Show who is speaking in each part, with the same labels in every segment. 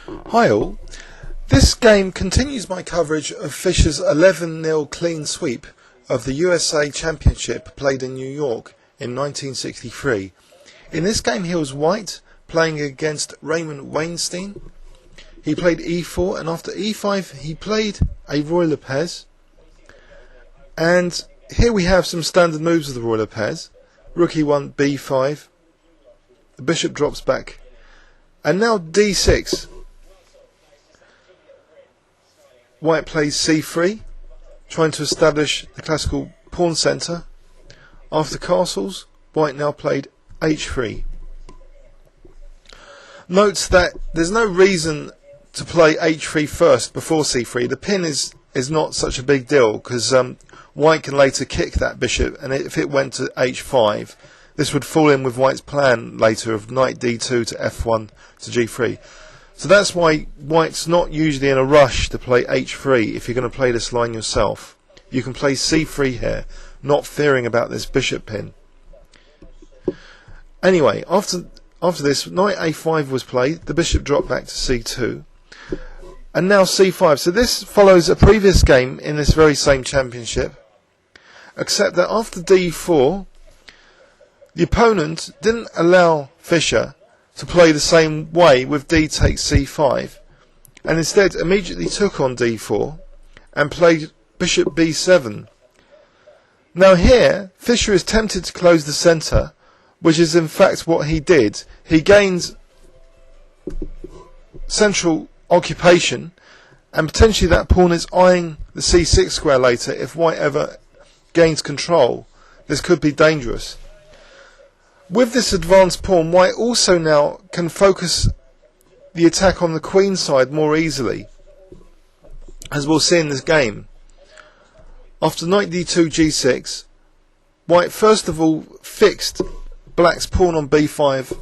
Speaker 1: Hi all, this game continues my coverage of Fischer's 11-0 clean sweep of the USA Championship played in New York in 1963. In this game he was white, playing against Raymond Weinstein. He played e4, and after e5 he played a Roy Lopez. And here we have some standard moves of the Roy Lopez. Rook e1, b5, the bishop drops back, and now d6. White plays c3, trying to establish the classical pawn centre. After castles, white now played h3. Note that there's no reason to play h3 first before c3. The pin is not such a big deal, because white can later kick that bishop, and if it went to h5, this would fall in with white's plan later of knight d2 to f1 to g3. So that's why white's not usually in a rush to play h3 if you're going to play this line yourself. You can play c3 here, not fearing about this bishop pin. Anyway, after this, knight a5 was played, the bishop dropped back to c2, and now c5. So this follows a previous game in this very same championship, except that after d4, the opponent didn't allow Fischer to play the same way with d takes c5, and instead immediately took on d4 and played bishop b7. Now here, Fischer is tempted to close the centre, which is in fact what he did. He gained central occupation, and potentially that pawn is eyeing the c6 square later. If white ever gains control, this could be dangerous. With this advanced pawn, white also now can focus the attack on the queen side more easily, as we'll see in this game. After knight d2 g6, white first of all fixed black's pawn on b5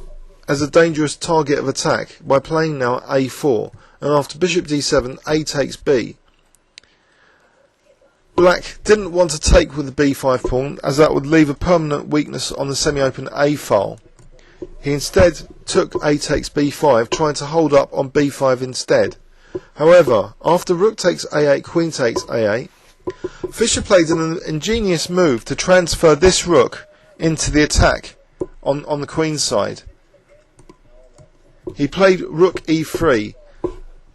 Speaker 1: as a dangerous target of attack by playing now a4, and after bishop d7, a takes b. Black didn't want to take with the b5 pawn, as that would leave a permanent weakness on the semi-open a file. He instead took a takes b5, trying to hold up on b5 instead. However, after rook takes a8, queen takes a8, Fischer played an ingenious move to transfer this rook into the attack on the queen side. He played rook e3,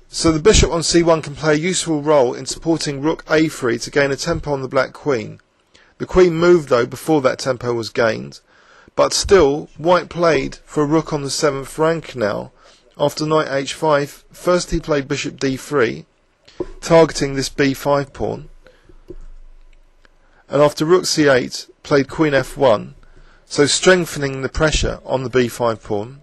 Speaker 1: so the bishop on c1 can play a useful role in supporting rook a3 to gain a tempo on the black queen. The queen moved though before that tempo was gained, but still white played for a rook on the 7th rank now. After knight h5, first he played bishop d3, targeting this b5 pawn, and after rook c8 played queen f1, so strengthening the pressure on the b5 pawn.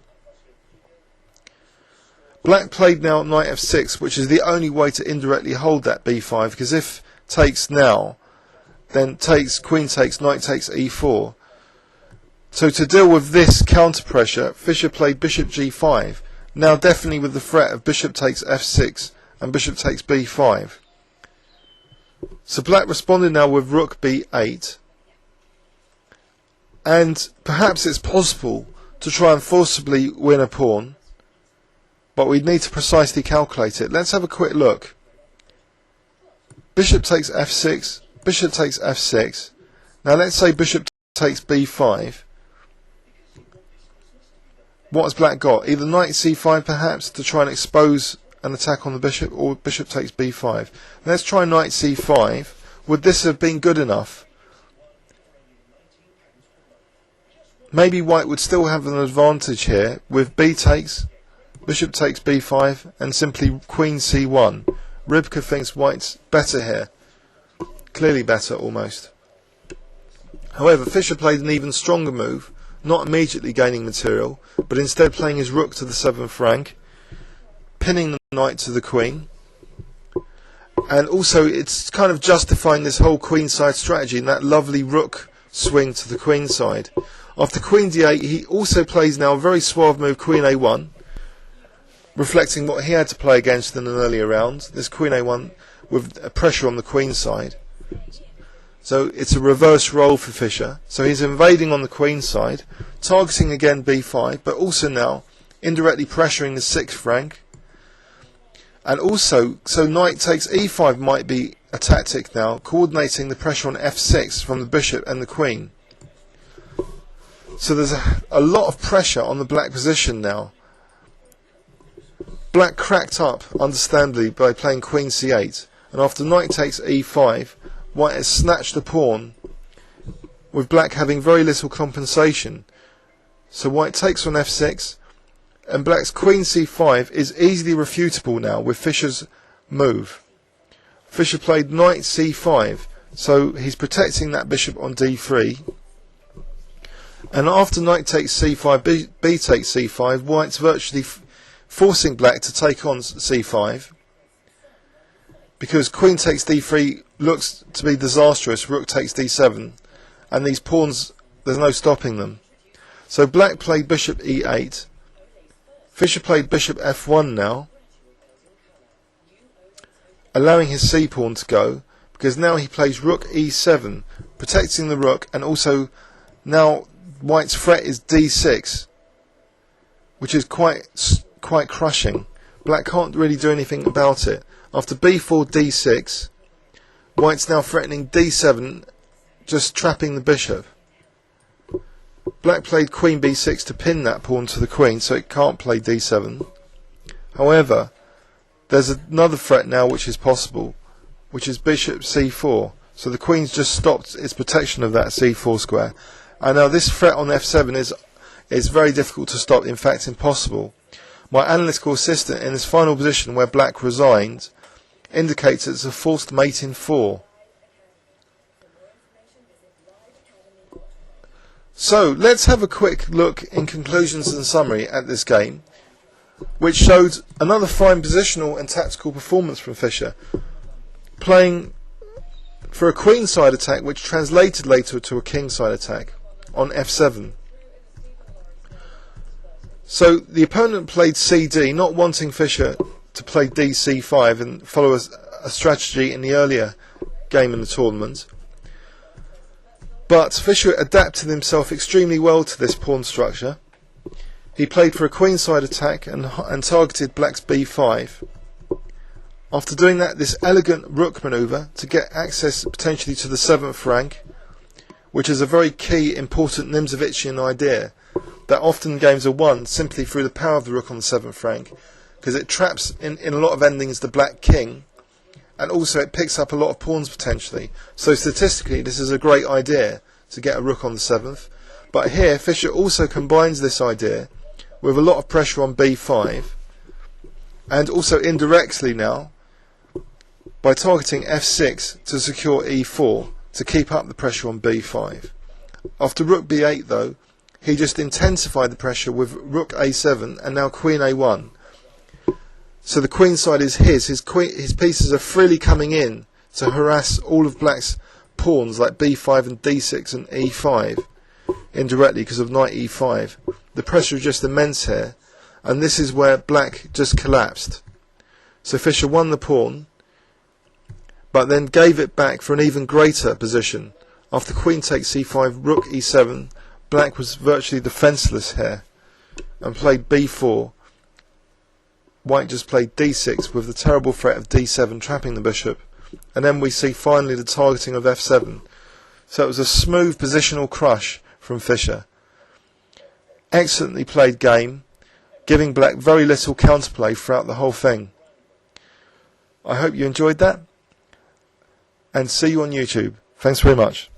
Speaker 1: Black played now knight f6, which is the only way to indirectly hold that b5, because if takes now, then takes, queen takes, knight takes e4. So to deal with this counter pressure, Fischer played bishop g5, now definitely with the threat of bishop takes f6 and bishop takes b5. So black responded now with rook b8, and perhaps it's possible to try and forcibly win a pawn, but we'd need to precisely calculate it. Let's have a quick look. Bishop takes f6, bishop takes f6. Now let's say bishop takes b5. What has black got? Either knight c5 perhaps to try and expose an attack on the bishop, or bishop takes b5. Let's try knight c5. Would this have been good enough? Maybe white would still have an advantage here with b takes, bishop takes b5, and simply queen c1. Rybka thinks white's better here. Clearly better, almost. However, Fischer played an even stronger move, not immediately gaining material, but instead playing his rook to the 7th rank, pinning the knight to the queen. And also, it's kind of justifying this whole queenside strategy and that lovely rook swing to the queen side. After queen d8, he also plays now a very suave move, queen a1, reflecting what he had to play against in an earlier round. This queen a1 with a pressure on the queen side. So it's a reverse role for Fischer. So he's invading on the queen side, targeting again b5, but also now indirectly pressuring the 6th rank. And also, so knight takes e5 might be a tactic now, coordinating the pressure on f6 from the bishop and the queen. So there's a lot of pressure on the black position now. Black cracked up, understandably, by playing queen c8, and after knight takes e5, white has snatched the pawn, with black having very little compensation. So white takes on f6, and black's queen c5 is easily refutable now with Fischer's move. Fischer played knight c5, so he's protecting that bishop on d3. And after knight takes c5, b takes c5, white's virtually forcing black to take on c5, because queen takes d3 looks to be disastrous, rook takes d7, and these pawns, there's no stopping them. So black played bishop e8, Fischer played bishop f1 now, allowing his c pawn to go, because now he plays rook e7, protecting the rook, and also now white's threat is d6, which is quite crushing. Black can't really do anything about it. After b4 d6, white's now threatening d7, just trapping the bishop. Black played queen b6 to pin that pawn to the queen, so it can't play d7. However, there's another threat now which is possible, which is bishop c4. So the queen's just stopped its protection of that c4 square. And now this threat on f7 is very difficult to stop, in fact impossible. My analytical assistant in this final position where black resigned indicates it's a forced mate in 4. So let's have a quick look in conclusions and summary at this game, which showed another fine positional and tactical performance from Fischer, playing for a queenside attack which translated later to a kingside attack on f7. So the opponent played cd, not wanting Fischer to play dc5 and follow a strategy in the earlier game in the tournament. But Fischer adapted himself extremely well to this pawn structure. He played for a queenside attack and targeted black's b5. After doing that, this elegant rook manoeuvre to get access potentially to the 7th rank, which is a very key, important Nimzovician idea, that often games are won simply through the power of the rook on the 7th rank, because it traps in a lot of endings the black king, and also it picks up a lot of pawns potentially. So statistically this is a great idea to get a rook on the 7th. But here Fischer also combines this idea with a lot of pressure on b5, and also indirectly now by targeting f6 to secure e4 to keep up the pressure on b5. After rook b8 though, he just intensified the pressure with rook a7 and now queen a1. So the queen side is his pieces are freely coming in to harass all of black's pawns like b5 and d6 and e5 indirectly because of knight e5. The pressure is just immense here, and this is where black just collapsed. So Fischer won the pawn, but then gave it back for an even greater position. After queen takes c5, rook e7, black was virtually defenceless here and played b4. White just played d6 with the terrible threat of d7 trapping the bishop, and then we see finally the targeting of f7. So it was a smooth positional crush from Fischer. Excellently played game, giving black very little counterplay throughout the whole thing. I hope you enjoyed that, and see you on YouTube. Thanks very much.